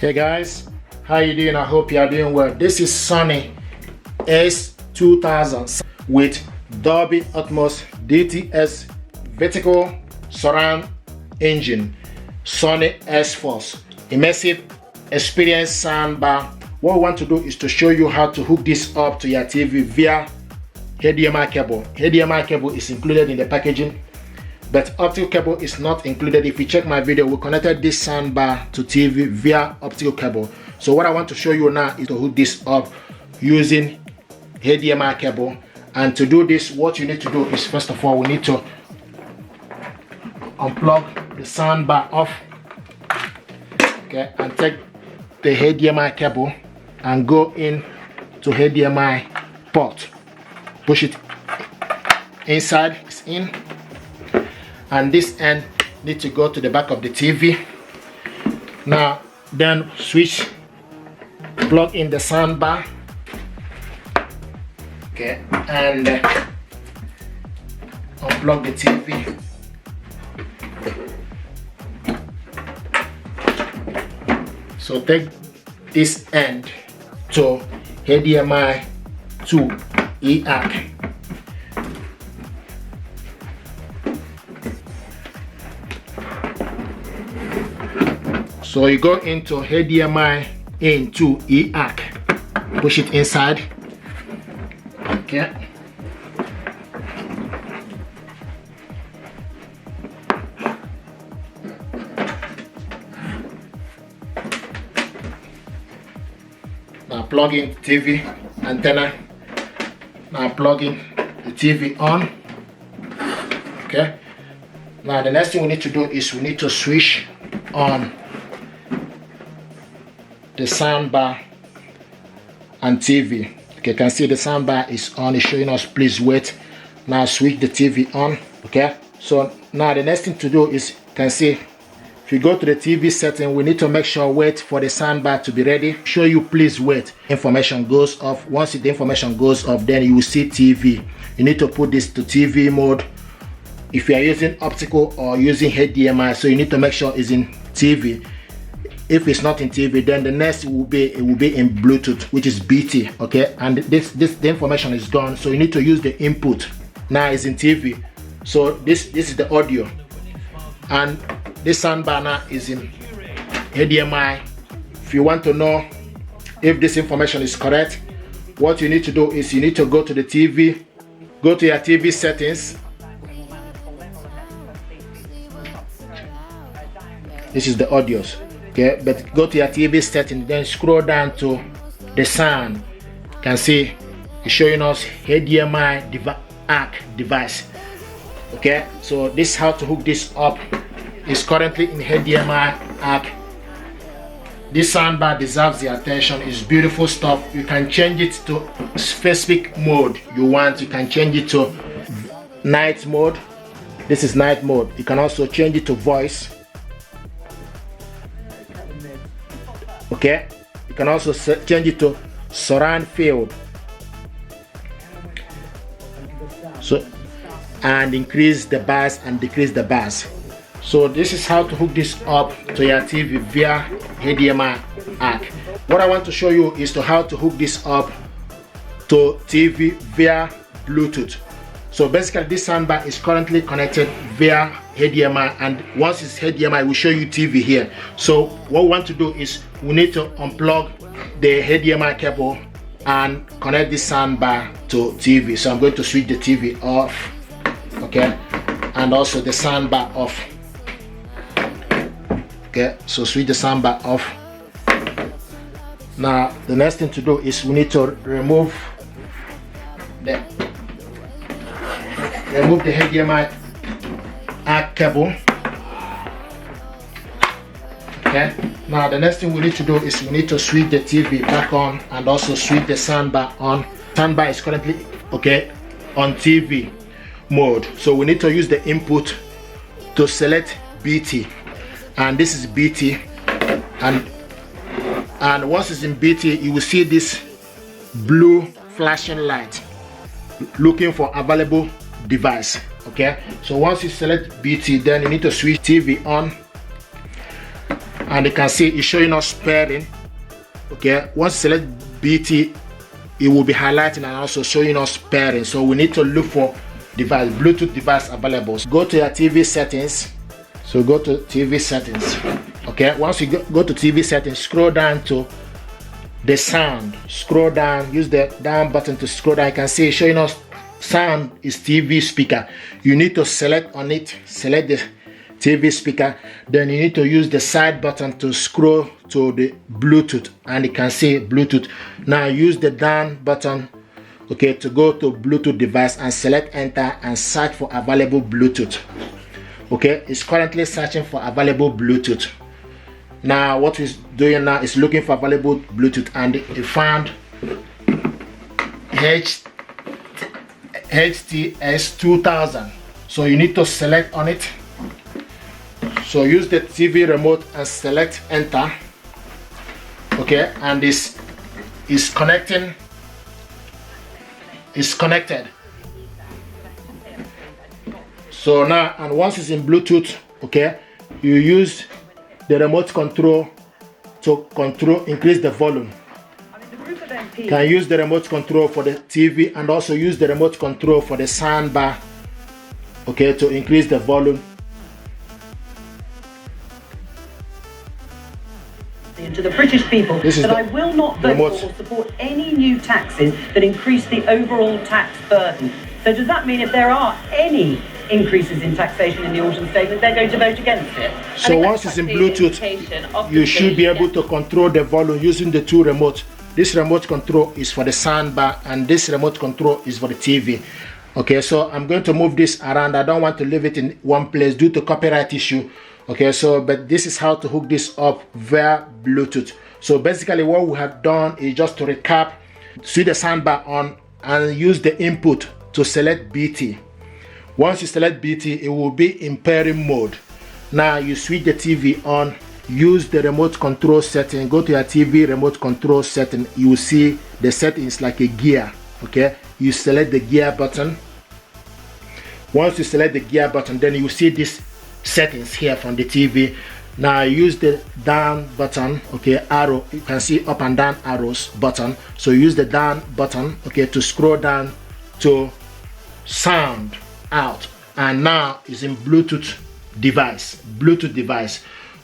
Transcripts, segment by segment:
Hey guys, how you doing? I hope you are doing well. This is Sony S2000 with Dolby Atmos DTS vertical surround engine, Sony S2000 immersive experience soundbar. What we want to do is to show you how to hook this up to your TV via HDMI cable. HDMI cable is included in the packaging, but optical cable is not included. If you check my video, we connected this soundbar to TV via optical cable. So what I want to show you now is to hook this up using HDMI cable. And to do this, what you need to do is, first of all, we need to unplug the soundbar off, okay, and take the HDMI cable and go in to HDMI port. Push it inside, it's in. And this end need to go to the back of the TV. Now then switch, plug in the soundbar, okay, and unplug the TV. So take this end to HDMI to ARC. So you go into HDMI into ARC, push it inside, okay. Now plug in TV antenna. Now plug in the TV on, okay. Now the next thing we need to do is we need to switch on the soundbar and TV. Okay, you can see the soundbar is on, it's showing us please wait. Now switch the TV on, okay. So now the next thing to do is, you can see if you go to the TV setting, we need to make sure wait for the soundbar to be ready. Show you please wait, information goes off. Once the information goes off, then you will see TV. You need to put this to TV mode if you are using optical or using HDMI, so you need to make sure it's in TV. If it's not in TV, then the next will be in Bluetooth, which is BT, okay. And the information is gone, so you need to use the input. Now it's in TV, so this is the audio, and this soundbar now is in HDMI. If you want to know if this information is correct, what you need to do is you need to go to the TV, go to your TV settings. This is the audios. Okay, but go to your TV setting, then scroll down to the sound. You can see it's showing us HDMI ARC device. Okay, so this is how to hook this up. It's currently in HDMI ARC. This soundbar deserves the attention. It's beautiful stuff. You can change it to specific mode you want. You can change it to night mode. This is night mode. You can also change it to voice. Okay, you can also change it to surround field, so, and increase the bass and decrease the bass. So this is how to hook this up to your TV via HDMI ARC. What I want to show you is how to hook this up to TV via Bluetooth. So basically this soundbar is currently connected via HDMI, and once it's HDMI, we'll show you TV here. So what we want to do is we need to unplug the HDMI cable and connect this soundbar to TV. So I'm going to switch the TV off, okay, and also the soundbar off. Okay, so switch the soundbar off. Now the next thing to do is we need to remove the HDMI ARC cable. Okay, now the next thing we need to do is we need to switch the TV back on and also switch the soundbar on. Soundbar is currently, okay, on TV mode, so we need to use the input to select BT, and this is BT, and once it's in BT, you will see this blue flashing light looking for available device. Okay, so once you select BT, then you need to switch TV on and you can see it's showing us pairing. Okay, once you select BT, it will be highlighting and also showing us pairing. So we need to look for device, Bluetooth device available. So go to your TV settings. So go to TV settings. Okay, once you go to TV settings, scroll down to the sound. Scroll down, use the down button to scroll down. You can see it's showing us sound is TV speaker. You need to select on it, select the TV speaker, then you need to use the side button to scroll to the Bluetooth, and you can see Bluetooth. Now use the down button, okay, to go to Bluetooth device and select enter and search for available Bluetooth. Okay, it's currently searching for available Bluetooth. Now what it's doing now is looking for available Bluetooth, and it found HT-S2000. So you need to select on it. So use the TV remote and select enter. Okay, and this is connecting. It's connected. So now, and once it's in Bluetooth, okay, you use the remote control to increase the volume. You can use the remote control for the TV and also use the remote control for the soundbar, okay, to increase the volume. To the British people that I will not vote for or support any new taxes that increase the overall tax burden. So does that mean if there are any increases in taxation in the autumn statement, they're going to vote against it? So once it's in Bluetooth, you should be able to control the volume using the two remotes. This remote control is for the soundbar and this remote control is for the TV. Okay, so I'm going to move this around. I don't want to leave it in one place due to copyright issue. Okay, so but this is how to hook this up via Bluetooth. So basically what we have done is just to recap, switch the soundbar on and use the input to select BT. Once you select BT, it will be in pairing mode. Now you switch the TV on, use the remote control setting, go to your TV remote control setting. You will see the settings like a gear. Okay, you select the gear button. Once you select the gear button, then you will see this settings here from the TV. Now use the down button, okay, arrow. You can see up and down arrows button. So use the down button, okay, to scroll down to sound out, and now it's in Bluetooth device.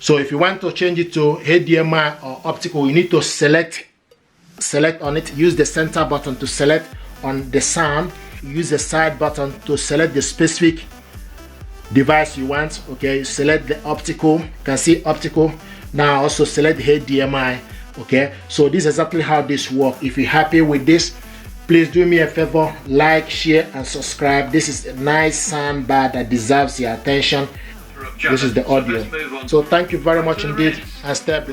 So if you want to change it to HDMI or optical, you need to select on it. Use the center button to select on the sound. Use the side button to select the specific device you want. Okay, select the optical. You can see optical. Now also select HDMI. Okay, so this is exactly how this works. If you're happy with this, please do me a favor, like, share and subscribe. This is a nice soundbar that deserves your attention. This is the audio. So thank you very much indeed, and stay